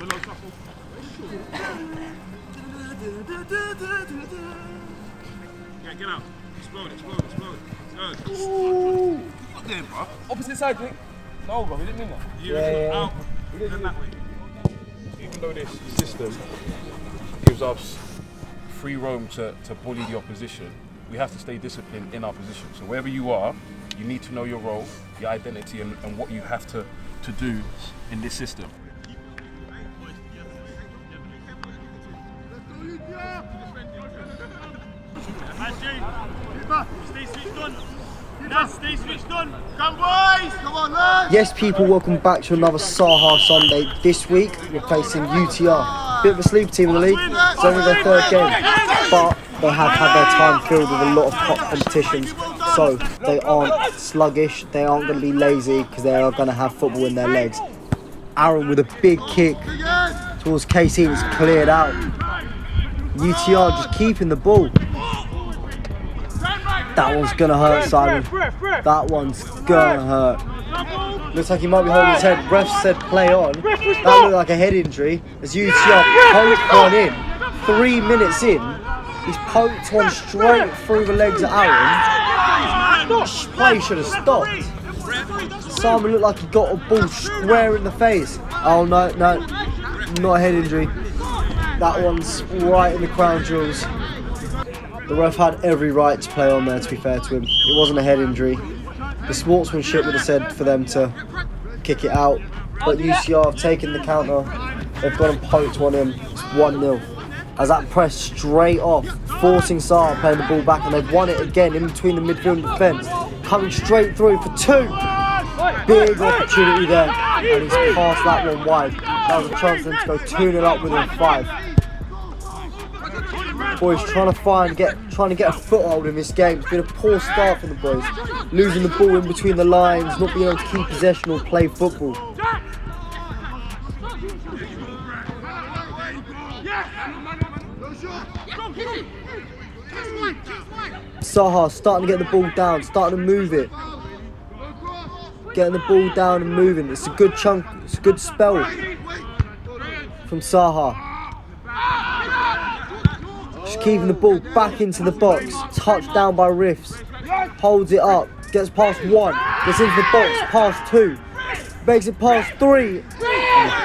Yeah, get out. Explode. Ooh. Not there, bro. Opposite side, Nick. No, bro, we didn't mean that. Yeah. Out. We didn't that way. Even though this system gives us free roam to bully the opposition, we have to stay disciplined in our position. So wherever you are, you need to know your role, your identity, and what you have to do in this system. Stay switched on. Come boys! Come on, lads! Yes, people, welcome back to another SAHA Sunday. This week, we're facing UTR. Bit of a sleeper team in the league. It's only their third game, but they have had their time filled with a lot of top competitions. So they aren't sluggish, they aren't going to be lazy, because they are going to have football in their legs. Aaron with a big kick towards KC, it's cleared out. UTR just keeping the ball. That one's gonna hurt, Simon. That one's gonna hurt. Looks like he might be holding his head. Ref said play on. That looked like a head injury. As UTR poked one in. 3 minutes in, he's poked one straight through the legs of Aaron. Play should have stopped. Simon looked like he got a ball square in the face. Oh no, not a head injury. That one's right in the crown jewels. The ref had every right to play on there, to be fair to him. It wasn't a head injury. The sportsmanship would have said for them to kick it out. But UCR have taken the counter. They've gone and poked one in. It's 1-0. As that press straight off, forcing SAHA playing the ball back, and they've won it again in between the midfield and defence. Coming straight through for 2. Big opportunity there. And he's passed that one wide. That was a chance for them to go 2-0 up within 5. Boys trying to get a foothold in this game. It's been a poor start for the boys. Losing the ball in between the lines, not being able to keep possession or play football. SAHA starting to get the ball down, starting to move it. Getting the ball down and moving. It's a good chunk, it's a good spell from SAHA. Just keeping the ball back into the box. Touched down by Riffs. Holds it up. Gets past 1. Gets into the box. Past 2. Makes it past 3. And he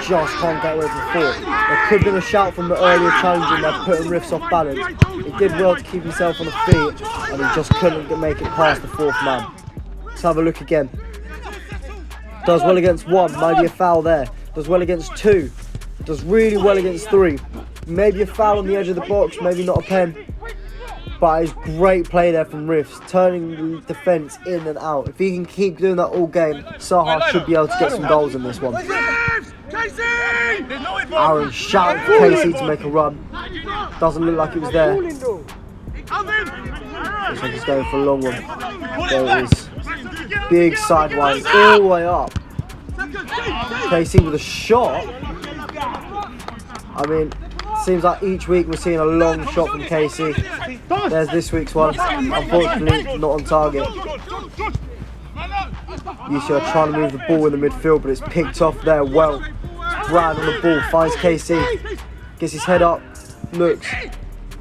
just can't get away from 4. There could have been a shout from the earlier challenge and they're putting Riffs off balance. He did well to keep himself on the feet. And he just couldn't make it past the 4th man. Let's have a look again. Does well against 1. Maybe a foul there. Does well against 2. Does really well against 3. Maybe a foul on the edge of the box, maybe not a pen. But it's great play there from Riffs, turning the defence in and out. If he can keep doing that all game, SAHA should be able to get some goals in this one. Aaron shouted for KC to make a run. Doesn't look like it was there. Looks like he's going for a long one. There it is. Big sidewise all the way up. KC with a shot. I mean, seems like each week we're seeing a long shot from KC. There's this week's one. Unfortunately, not on target. UCR trying to move the ball in the midfield, but it's picked off there well. Brad on the ball, finds KC. Gets his head up, looks.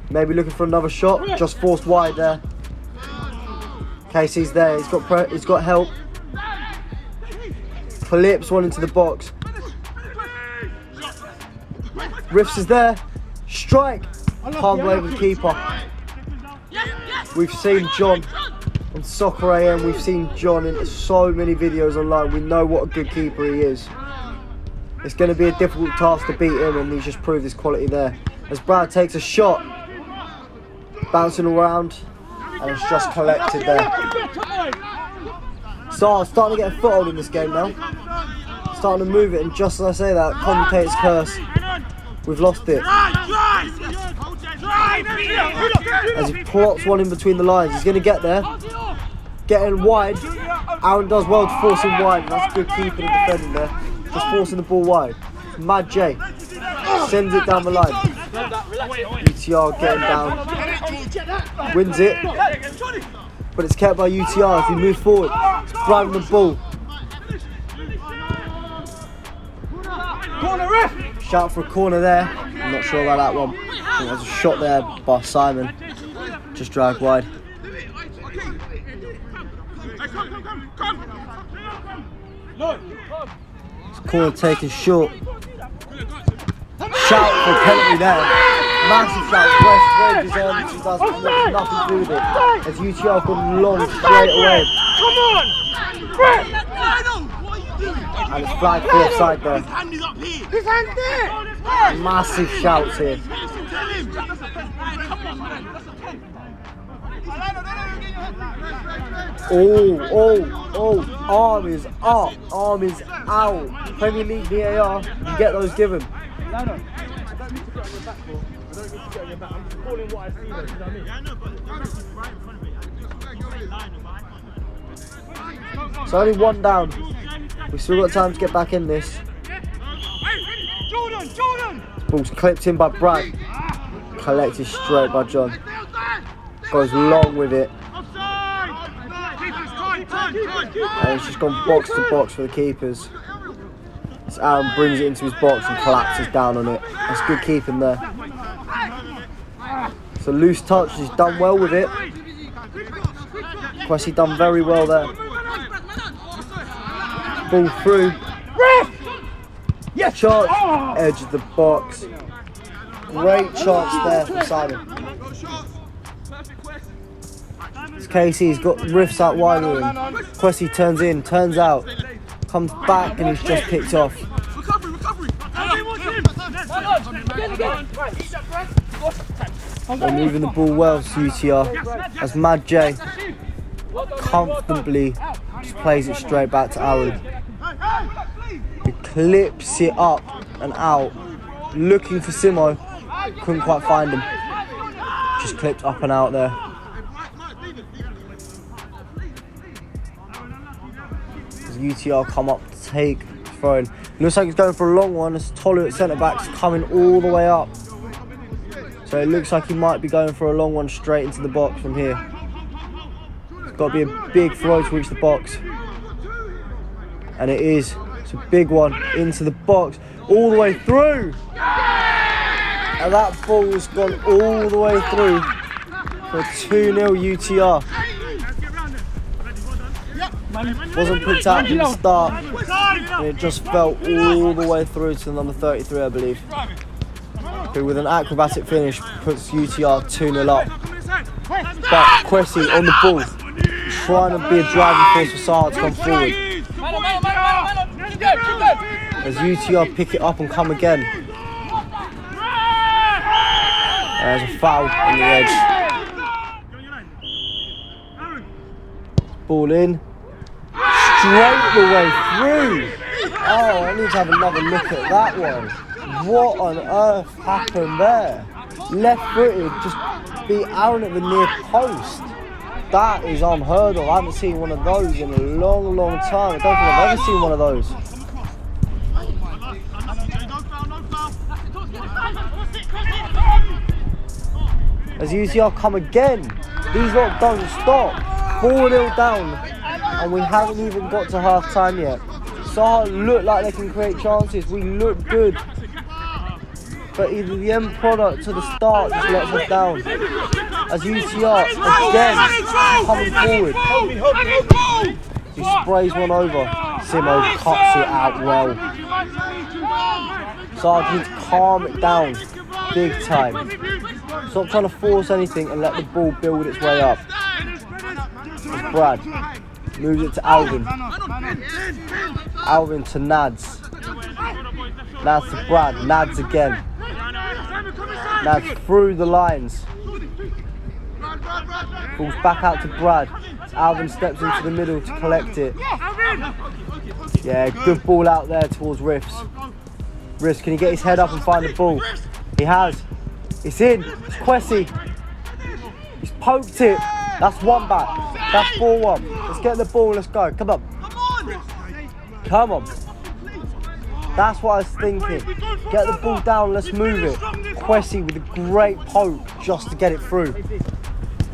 Maybe looking for another shot. Just forced wide there. KC's there, he's got help. Clips one into the box. Riffs is there. Strike. Can't blame the keeper. We've seen John on Soccer AM. We've seen John in so many videos online. We know what a good keeper he is. It's going to be a difficult task to beat him, and he's just proved his quality there. As Brad takes a shot, bouncing around, and it's just collected there. So starting to get a foothold in this game now. Starting to move it, and just as I say that, commentator's curse. We've lost it. As he plots one in between the lines, he's going to get there. Getting wide. Aaron does well to force him wide. That's good keeping and defending there. Just forcing the ball wide. Mad J sends it down the line. UTR getting down. Wins it. But it's kept by UTR as we move forward. It's Brad on the ball. Shout for a corner there. I'm not sure about that one. I think there's a shot there by Simon. Just dragged wide. Corner taken short. Shout for a penalty there. Massive shout. West Red is on. She does nothing to do with it. As UTR gone long straight away. Come on! And it's flagged for offside there. His hand is up here. His hand there! Massive shouts here. Oh, arm is up, arm is out. Premier League VAR, you get those given. I don't need to get on your back, bro. I don't need to get on your back. I'm just calling what I see, though. You know what I mean? Yeah, I know, but it's right in front of me. It's only one down. We've still got time to get back in this. Jordan! Ball's clipped in by Brad. Collected straight by John. Goes long with it. And it's just gone box to box for the keepers. So Aaron brings it into his box and collapses down on it. That's good keeping there. So loose touch, he's done well with it. Kwesi done very well there. Ball through. Chance, edge of the box. Great chance there from Simon. It's Casey, he's got riffs out wide with him. Kwesi turns in, turns out, comes back and he's just picked off. They're moving the ball well, UTR, as Mad J comfortably just plays it straight back to Aaron. He clips it up and out, looking for Simo, couldn't quite find him. Just clipped up and out there. As UTR come up to take throwing. Looks like he's going for a long one as Tolu at centre back's coming all the way up. So it looks like he might be going for a long one straight into the box from here. It's got to be a big throw to reach the box. And it is. It's a big one into the box, all the way through. And that ball's gone all the way through for a 2-0 UTR. Wasn't picked out from the start, and it just fell all the way through to number 33, I believe, who with an acrobatic finish puts UTR 2-0 up. But Kwesi on the ball, trying to be a driving force for SAHA to come forward. As UTR pick it up and come again. There's a foul on the edge. Ball in. Straight the way through. Oh, I need to have another look at that one. What on earth happened there? Left footed, just beat Aaron at the near post. That is unheard of. I haven't seen one of those in a long, long time. I don't think I've ever seen one of those. As UTR come again. These lot don't stop. 4-0 down. And we haven't even got to half time yet. SAHA look like they can create chances. We look good. But either the end product to the start just lets us down. As UTR again coming forward. He sprays one over. Simo cuts it out well. SAHA needs to calm it down big time. Stop trying to force anything and let the ball build its way up. As Brad moves it to Alvin. Alvin to Nads. Nads to Brad. Nads again. Nads through the lines. Falls back out to Brad. Alvin steps into the middle to collect it. Yeah, good ball out there towards Riffs. Riffs, can he get his head up and find the ball? He has. It's in. It's Kwesi. He's poked it. That's one back. That's 4-1. Let's get the ball. Let's go. Come on. Come on. That's what I was thinking. Get the ball down. Let's move it. Kwesi with a great poke just to get it through.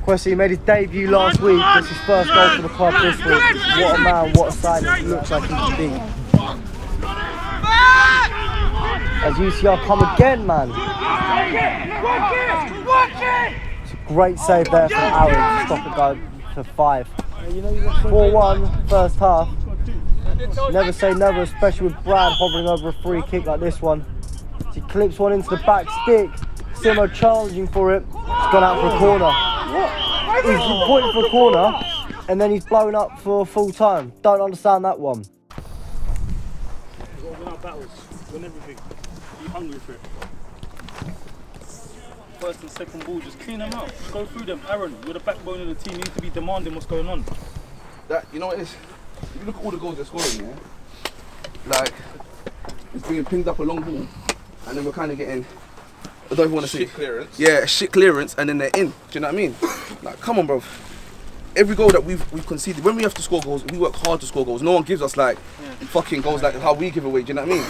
Kwesi made his debut last week. That's his first goal for the club this week. What a man. What a signing. Looks like he can be. As UTR come again, man. It's a great save there from Aaron to stop it going for 5. 4-1 first half. Never say never, especially with Brad hovering over a free kick like this one. He clips one into the back stick. Simo challenging for it. It's gone out for a corner. He's pointing for a corner and then he's blown up for full time. Don't understand that one. We've got to win our battles, win everything. Be hungry for it. First and second ball, just clean them out. Just go through them. Aaron, you're the backbone of the team. You need to be demanding what's going on. That, you know what it is? If you look at all the goals they're scoring, yeah, like, it's being pinged up a long ball, and then we're kind of getting, I don't even want to say, clearance. Yeah, a shit clearance, and then they're in. Do you know what I mean? Like, come on, bro. Every goal that we've conceded, when we have to score goals, we work hard to score goals. No one gives us like fucking goals like how we give away. Do you know what I mean?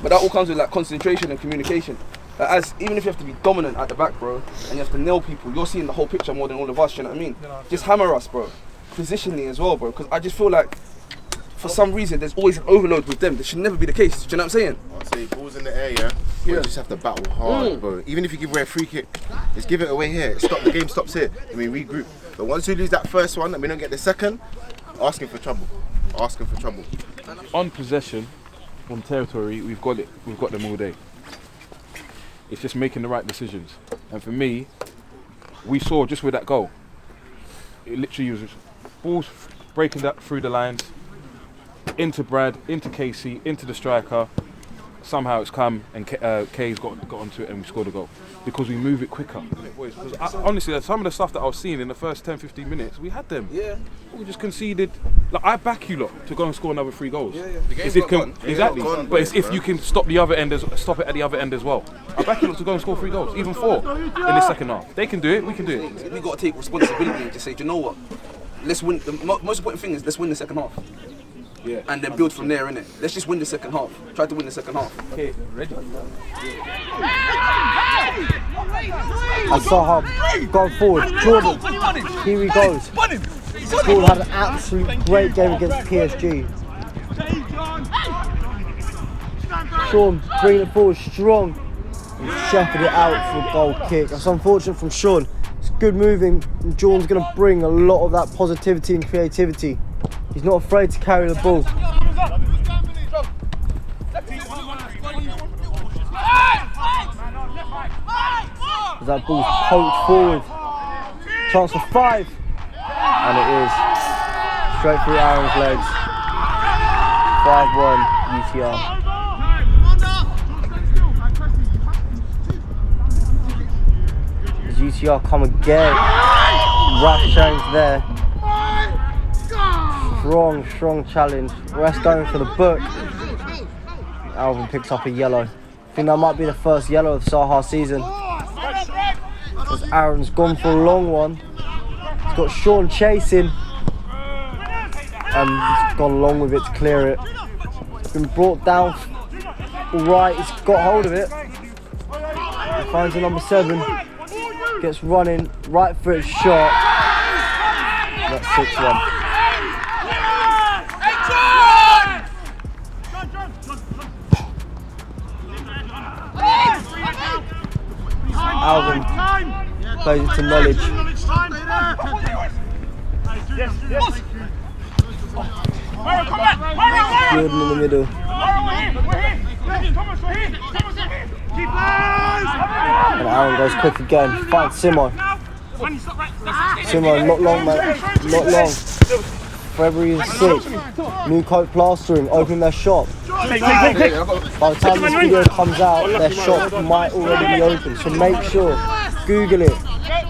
But that all comes with like concentration and communication. Like, even if you have to be dominant at the back, bro, and you have to nail people, you're seeing the whole picture more than all of us. Do you know what I mean? Just hammer us, bro. Positionally as well, bro. Because I just feel like for some reason there's always an overload with them. That should never be the case. Do you know what I'm saying? I'll say balls in the air, yeah. You just have to battle hard, bro. Even if you give away a free kick, just give it away here. Stop, the game stops here. I mean, regroup. But once we lose that first one and we don't get the second, asking for trouble. Asking for trouble. On possession, on territory, we've got it. We've got them all day. It's just making the right decisions. And for me, we saw just with that goal, it literally was balls breaking that through the lines, into Brad, into Casey, into the striker. Somehow it's come and Kay's got onto it and we scored a goal. Because we move it quicker. Because honestly, some of the stuff that I was seeing in the first 10-15 minutes, we had them. Yeah. We just conceded. Like, I back you lot to go and score another 3 goals. Yeah. The game's It's not gone. Exactly. Gone, But it's if bro. you can stop it at the other end as well. I back you lot to go and score 3 goals, even 4 in the second half. They can do it, we can do it. We got to take responsibility and just say, do you know what? Let's win. The most important thing is let's win the second half. Yeah. And then build from there, innit? Let's just win the second half. Try to win the second half. Okay, ready? And SAHA going forward. Jordan, here he goes. Jordan had an absolute great game against PSG. Sean bringing it forward strong. He's shepherded it out for a goal kick. That's unfortunate from Sean. It's good moving. And Jordan's going to bring a lot of that positivity and creativity. He's not afraid to carry the ball. As that ball's poked forward. Chance for 5. And it is. Straight through Aaron's legs. 5-1 UTR. As UTR come again. Rough change there. Strong challenge. Rest going for the book. Alvin picks up a yellow. I think that might be the first yellow of the SAHA season. As Aaron's gone for a long one. He's got Sean chasing. And he's gone along with it to clear it. It's been brought down. Alright, he's got hold of it. He finds the number 7. Gets running right for his shot. That's 6-1. Alvin plays it to Knowledge. Jordan in the middle. And Aaron goes quick again. Finds Simo. Simo, not long, mate. Not long. February the 6th. New coat plastering. Open their shop. By the time this video comes out, their shop might already be open, so make sure, Google it,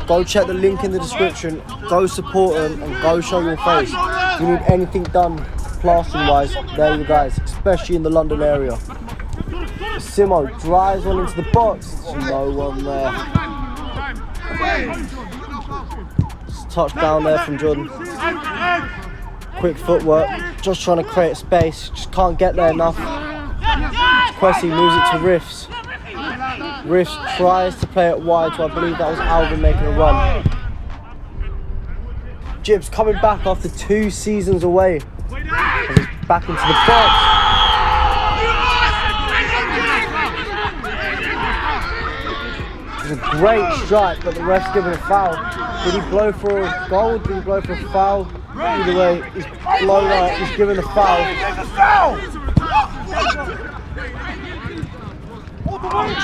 go check the link in the description, go support them and go show your face. If you need anything done plastering wise, there you guys, especially in the London area. Simo drives one into the box, there's no one there. Just touchdown there from Jordan. Quick footwork, just trying to create space, just can't get there enough. Kwesi moves it to Riffs. Riffs tries to play it wide, so I believe that was Alvin making a run. Jibs coming back after 2 seasons away. And he's back into the box. It was a great strike, but the ref's given a foul. Did he blow for a goal? Did he blow for a foul? Either way, he's blown up, he's given a foul.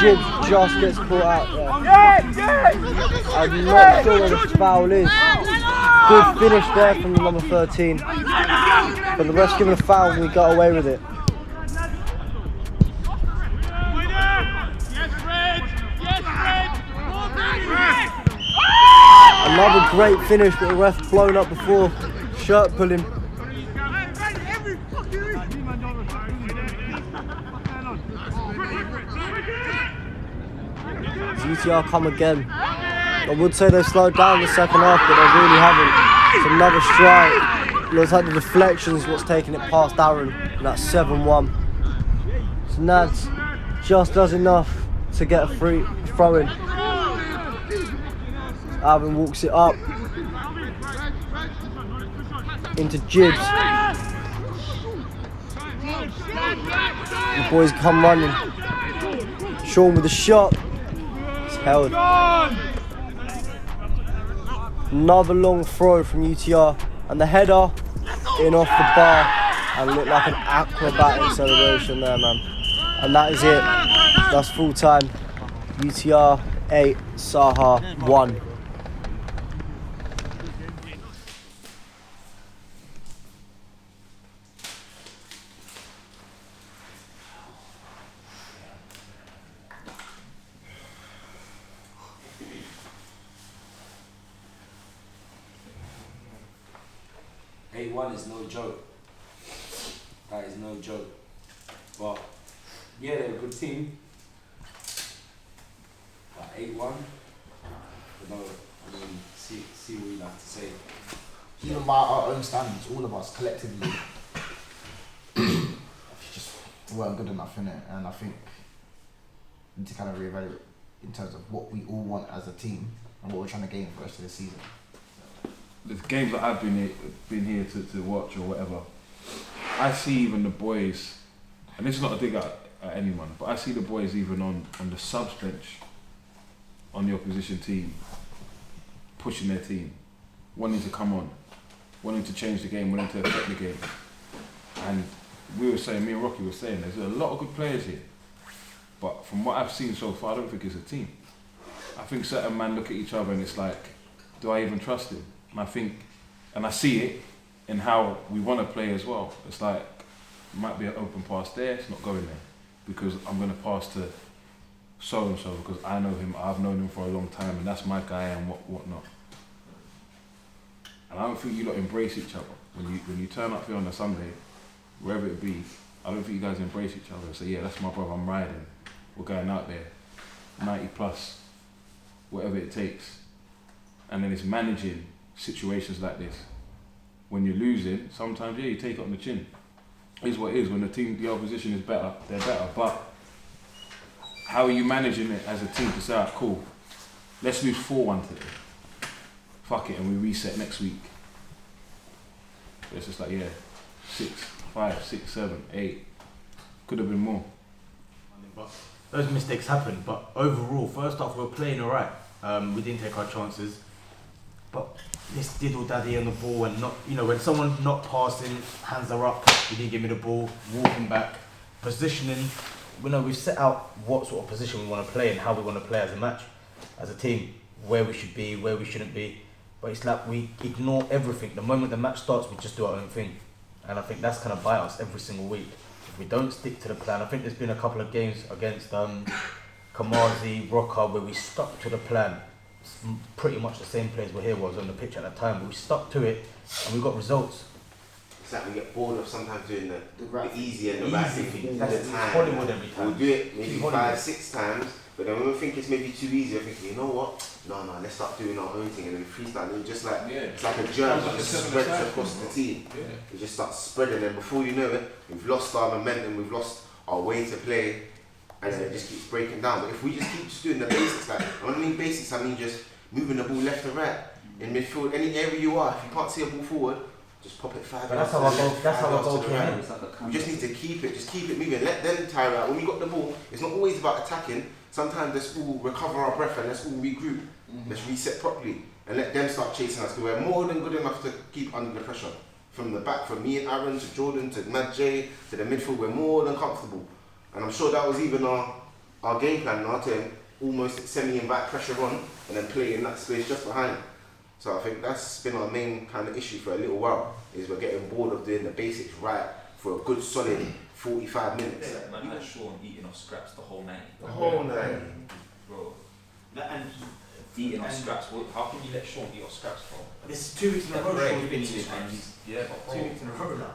Gibbs just gets caught out there. I'm not sure where the foul is. Good finish there from the number 13. But the ref's given a foul and we got away with it. Another great finish, but the ref blown up before. Shirt pulling. UTR come again. I would say they slowed down the second half, but they really haven't. It's another strike. Looks like the deflection's what's taking it past Aaron, and that's 7-1. So Nads just does enough to get a free throw in. Alvin walks it up into Gibbs. The boys come running. Sean with a shot. It's held. Another long throw from UTR, and the header in off the bar, and looked like an acrobatic celebration there, man. And that is it. That's full time. UTR 8, SAHA 1. A1 is no joke. That is no joke. But yeah, they're a good team. But 8-1, no, I mean, see what you have to say. Even by our own standards, all of us collectively just weren't good enough in it, and I think we need to kind of reevaluate in terms of what we all want as a team and what we're trying to gain for the rest of the season. The games that I've been here to watch or whatever, I see even the boys, and this is not a dig at anyone, but I see the boys even on the subs bench on the opposition team pushing their team, wanting to come on, wanting to change the game, wanting to affect the game. And we were saying, me and Rocky were saying, there's a lot of good players here, but from what I've seen so far, I don't think it's a team. I think certain men look at each other and it's like, do I even trust him? And I think, and I see it in how we want to play as well. It's like, it might be an open pass there, it's not going there. Because I'm going to pass to so-and-so because I know him, I've known him for a long time and that's my guy and whatnot. And I don't think you lot embrace each other. When you turn up here on a Sunday, wherever it be, I don't think you guys embrace each other and say, yeah, that's my brother, I'm riding. We're going out there, 90 plus, whatever it takes. And then it's managing situations like this. When you're losing, sometimes yeah, you take it on the chin. It is what it is. When the opposition is better, they're better. But how are you managing it as a team to say, alright, cool, let's lose 4-1 today. Fuck it, and we reset next week. It's just like, yeah, 6, 5, 6, 7, 8. Could have been more. But those mistakes happened, but overall, first off, we were playing alright. We didn't take our chances. But this diddle daddy on the ball and not, you know, when someone's not passing, hands are up, you didn't give me the ball, walking back, positioning. We know we've set out what sort of position we want to play and how we want to play as a match, as a team, where we should be, where we shouldn't be. But it's like we ignore everything. The moment the match starts, we just do our own thing. And I think that's kind of by us every single week. If we don't stick to the plan, I think there's been a couple of games against Kamazi, Rocker, where we stuck to the plan. Pretty much the same players were here was on the pitch at that time, but we stuck to it and we got results. It's like we get bored of sometimes doing the easy and the right thing. That's Hollywood every time. We'll do it maybe 5, 6 times, but then when we think it's maybe too easy, we're thinking, you know what? No, let's start doing our own thing and then freestyle. And just like it's like a germ that just spreads across the team. It just starts spreading, and before you know it, we've lost our momentum, we've lost our way to play. And then it just keeps breaking down. But if we just keep just doing the basics, like when I mean basics, I mean just moving the ball left and right in midfield, any area you are. If you can't see a ball forward, Just pop it 5 But that's yards how to the left, that's 5 how yards our to goal the came right. in. It's like a We just need to keep it moving. Let them tire out. When we got the ball, it's not always about attacking. Sometimes let's all recover our breath and let's all regroup. Let's reset properly and let them start chasing us. Because we're more than good enough to keep under the pressure. From the back, from me and Aaron to Jordan to Mad J to the midfield, we're more than comfortable. And I'm sure that was even our game plan now to almost semi-invite pressure on and then play in that space just behind. So I think that's been our main kind of issue for a little while, is we're getting bored of doing the basics right for a good solid 45 minutes. Yeah, man had Sean eating off scraps the whole night. The whole night. Bro. And eating off scraps, well, how can you let Sean eat off scraps, bro? This is 2 weeks in a row. Right, Sean's been eating and scraps. yeah, but bro, 2 weeks in a row now.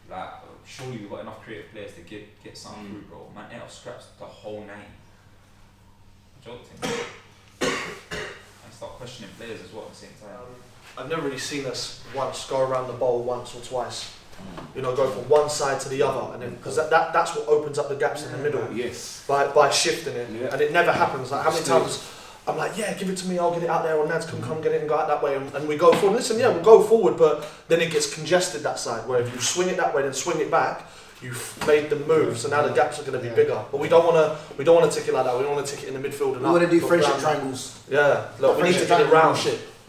like, surely we've got enough creative players to get something through, bro. Man ate off scraps the whole night. Jolting. And start questioning players as well at the same time. I've never really seen us once go around the bowl once or twice. You know, go from one side to the other, and then because that's what opens up the gaps in the middle. Yes. By shifting it, Yeah. and it never happens. Like how many times I'm like, yeah, give it to me, I'll get it out there, or Nads can come get it and go out that way, and we go forward. Listen, yeah, we'll go forward, but then it gets congested that side. Where if you swing it that way, then swing it back, you've made the move. So now the gaps are going to be bigger. But we don't want to tick it like that. We don't want to tick it in the midfield. We want to do friendship triangles. Yeah, look, we need to get it round.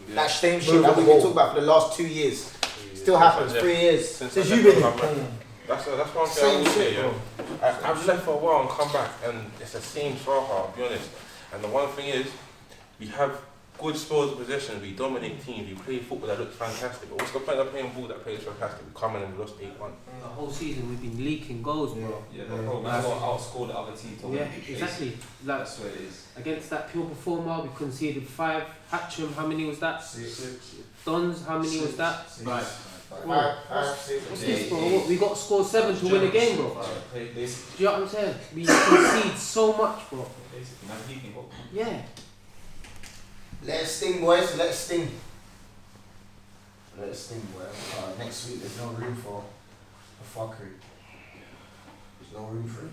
That same shit Move that the we've been ball. talking about for the last 2 years. Still happens, 3 years. Since Since I you've left been for here. Cameroon. That's one thing I Same will say, shit, yeah. I've left for a while and come back, and it's the same SAHA, I'll be honest. And the one thing is, we have good spells of possession, we dominate teams, we play football that looks fantastic. But what's the point of playing ball that plays fantastic? We come in and we lost 8-1. The whole season we've been leaking goals, bro. Yeah, bro, man, got to outscore the other team to win. Yeah, exactly. Like, That's what it is. against that pure performer, we conceded 5. Hatcham, how many was that? 6. Dons, how many was that? 5. What's this, bro? What, we got to score 7 to win a game, bro. Do you know what I'm saying? We concede so much, bro. Basically, man, he can go. Yeah. Let it sting, boys. Let it sting. Let it sting, boys. Next week, there's no room for fuckery. There's no room for it.